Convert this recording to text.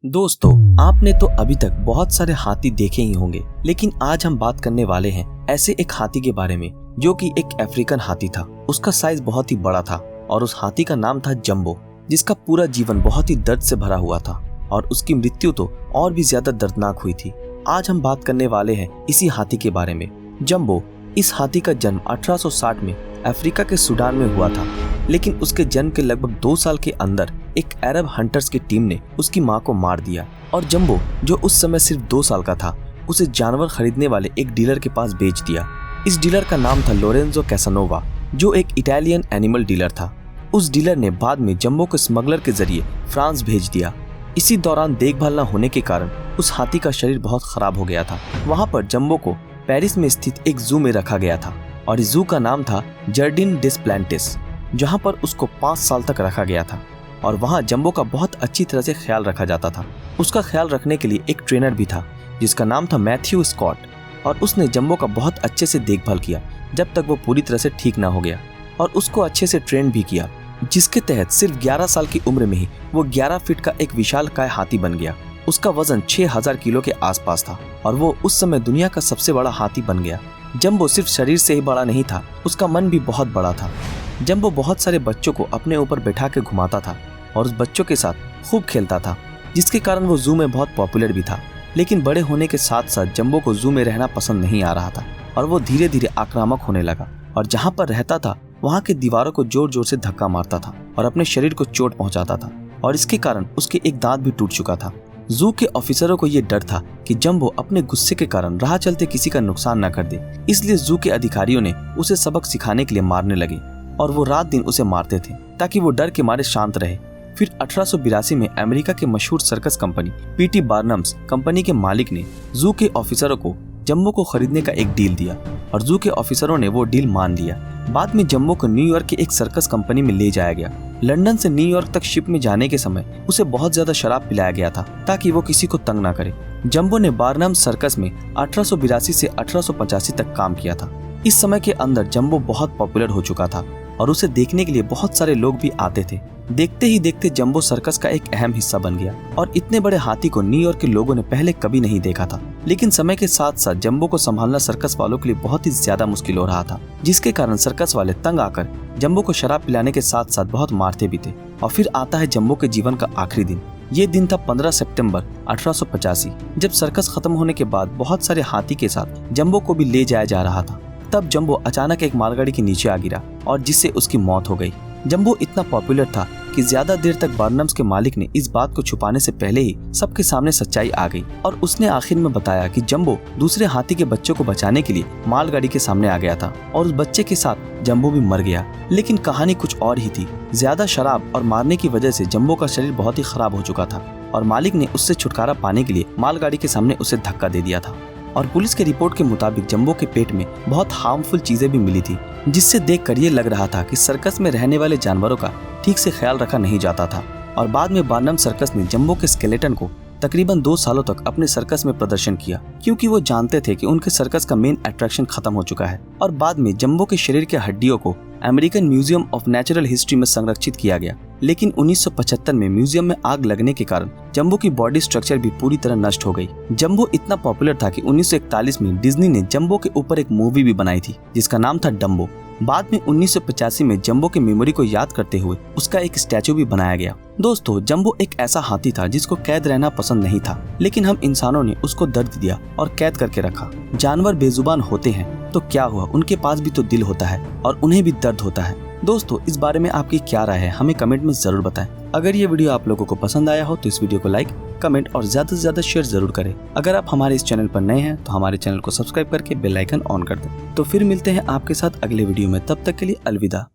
दोस्तों, आपने तो अभी तक बहुत सारे हाथी देखे ही होंगे, लेकिन आज हम बात करने वाले हैं ऐसे एक हाथी के बारे में जो कि एक अफ्रीकन हाथी था। उसका साइज बहुत ही बड़ा था और उस हाथी का नाम था जंबो, जिसका पूरा जीवन बहुत ही दर्द से भरा हुआ था और उसकी मृत्यु तो और भी ज्यादा दर्दनाक हुई थी। आज हम बात करने वाले हैं इसी हाथी के बारे में, जंबो। इस हाथी का जन्म 1860 में अफ्रीका के सूडान में हुआ था, लेकिन उसके जन्म के लगभग 2 साल के अंदर एक अरब हंटर्स की टीम ने उसकी मां को मार दिया और जंबो, जो उस समय सिर्फ 2 साल का था, उसे जानवर खरीदने वाले एक डीलर के पास बेच दिया। इस डीलर का नाम था लोरेंजो कैसानोवा, जो एक इटालियन एनिमल डीलर था। उस डीलर ने बाद में जंबो को स्मगलर के जरिए फ्रांस भेज दिया। इसी दौरान देखभाल न होने के कारण उस हाथी का शरीर बहुत खराब हो गया था। वहाँ पर जंबो को पेरिस में स्थित एक जू में रखा गया था और इस जू का नाम था जर्डिन डेस प्लांटेस, जहाँ पर उसको 5 साल तक रखा गया था और वहाँ जंबो का बहुत अच्छी तरह से ख्याल रखा जाता था। उसका ख्याल रखने के लिए एक ट्रेनर भी था जिसका नाम था मैथ्यू स्कॉट, और उसने जंबो का बहुत अच्छे से देखभाल किया जब तक वो पूरी तरह से ठीक ना हो गया, और उसको अच्छे से ट्रेन भी किया, जिसके तहत सिर्फ 11 साल की उम्र में ही वो 11 फीट का एक विशालकाय हाथी बन गया। उसका वजन 6000 किलो के आसपास था और वो उस समय दुनिया का सबसे बड़ा हाथी बन गया। जंबो सिर्फ शरीर से ही बड़ा नहीं था, उसका मन भी बहुत बड़ा था। जंबो बहुत सारे बच्चों को अपने ऊपर बैठा के घुमाता था और उस बच्चों के साथ खूब खेलता था, जिसके कारण वो जू में बहुत पॉपुलर भी था। लेकिन बड़े होने के साथ साथ जंबो को जू में रहना पसंद नहीं आ रहा था और वो धीरे धीरे आक्रामक होने लगा और जहाँ पर रहता था वहाँ की दीवारों को जोर जोर से धक्का मारता था और अपने शरीर को चोट पहुँचाता था, और इसके कारण उसके एक दांत भी टूट चुका था। जू के ऑफिसरों को ये डर था कि जंबो अपने गुस्से के कारण राह चलते किसी का नुकसान न कर दे, इसलिए जू के अधिकारियों ने उसे सबक सिखाने के लिए मारने लगे और वो रात दिन उसे मारते थे ताकि वो डर के मारे शांत रहे। फिर 1882 में अमेरिका के मशहूर सर्कस कंपनी पीटी बार्नम्स कंपनी के मालिक ने जू के ऑफिसरों को जंबो को खरीदने का एक डील दिया और जू के ऑफिसरों ने वो डील मान लिया। बाद में जंबो को न्यूयॉर्क के एक सर्कस कंपनी में ले जाया गया। लंदन से न्यूयॉर्क तक शिप में जाने के समय उसे बहुत ज्यादा शराब पिलाया गया था ताकि वो किसी को तंग ना करे। जंबो ने बार्नम्स सर्कस में 1882 से 1885 तक काम किया था। इस समय के अंदर जंबो बहुत पॉपुलर हो चुका था और उसे देखने के लिए बहुत सारे लोग भी आते थे। देखते ही देखते जंबो सर्कस का एक अहम हिस्सा बन गया और इतने बड़े हाथी को न्यूयॉर्क के लोगों ने पहले कभी नहीं देखा था। लेकिन समय के साथ साथ जंबो को संभालना सर्कस वालों के लिए बहुत ही ज्यादा मुश्किल हो रहा था, जिसके कारण सर्कस वाले तंग आकर जंबो को शराब पिलाने के साथ साथ बहुत मारते भी थे। और फिर आता है जंबो के जीवन का आखिरी दिन। ये दिन था 15 सितंबर 1885, जब सर्कस खत्म होने के बाद बहुत सारे हाथी के साथ जंबो को भी ले जाया जा रहा था। तब जंबो अचानक एक मालगाड़ी के नीचे आ गिरा और जिससे उसकी मौत हो गई। जंबो इतना पॉपुलर था कि ज्यादा देर तक बार्नम्स के मालिक ने इस बात को छुपाने से पहले ही सबके सामने सच्चाई आ गई और उसने आखिर में बताया कि जंबो दूसरे हाथी के बच्चों को बचाने के लिए मालगाड़ी के सामने आ गया था और उस बच्चे के साथ जंबो भी मर गया। लेकिन कहानी कुछ और ही थी। ज्यादा शराब और मारने की वजह से जंबो का शरीर बहुत ही खराब हो चुका था और मालिक ने उससे छुटकारा पाने के लिए मालगाड़ी के सामने उसे धक्का दे दिया था। और पुलिस के रिपोर्ट के मुताबिक जंबो के पेट में बहुत हार्मफुल चीजें भी मिली थी, जिससे देखकर ये लग रहा था कि सर्कस में रहने वाले जानवरों का ठीक से ख्याल रखा नहीं जाता था। और बाद में बार्नम सर्कस ने जंबो के स्केलेटन को तकरीबन 2 सालों तक अपने सर्कस में प्रदर्शन किया, क्योंकि वो जानते थे कि उनके सर्कस का मेन अट्रैक्शन खत्म हो चुका है। और बाद में जंबो के शरीर के हड्डियों को American museum of natural history में संरक्षित किया गया। लेकिन 1975 में म्यूजियम में आग लगने के कारण जंबो की बॉडी स्ट्रक्चर भी पूरी तरह नष्ट हो गई। जंबो इतना पॉपुलर था कि 1941 में डिज्नी ने जंबो के ऊपर एक मूवी भी बनाई थी जिसका नाम था डम्बो। बाद में 1985 में जंबो की मेमोरी को याद करते हुए उसका एक स्टैचू भी बनाया गया। दोस्तों, जंबो एक ऐसा हाथी था जिसको कैद रहना पसंद नहीं था, लेकिन हम इंसानों ने उसको दर्द दिया और कैद करके रखा। जानवर बेजुबान होते हैं तो क्या हुआ, उनके पास भी तो दिल होता है और उन्हें भी दर्द होता है। दोस्तों, इस बारे में आपकी क्या राय है, हमें कमेंट में जरूर बताएं। अगर ये वीडियो आप लोगों को पसंद आया हो तो इस वीडियो को लाइक, कमेंट और ज्यादा से ज्यादा शेयर जरूर करें। अगर आप हमारे इस चैनल पर नए हैं तो हमारे चैनल को सब्सक्राइब करके बेल आइकन ऑन कर दें। तो फिर मिलते हैं आपके साथ अगले वीडियो में, तब तक के लिए अलविदा।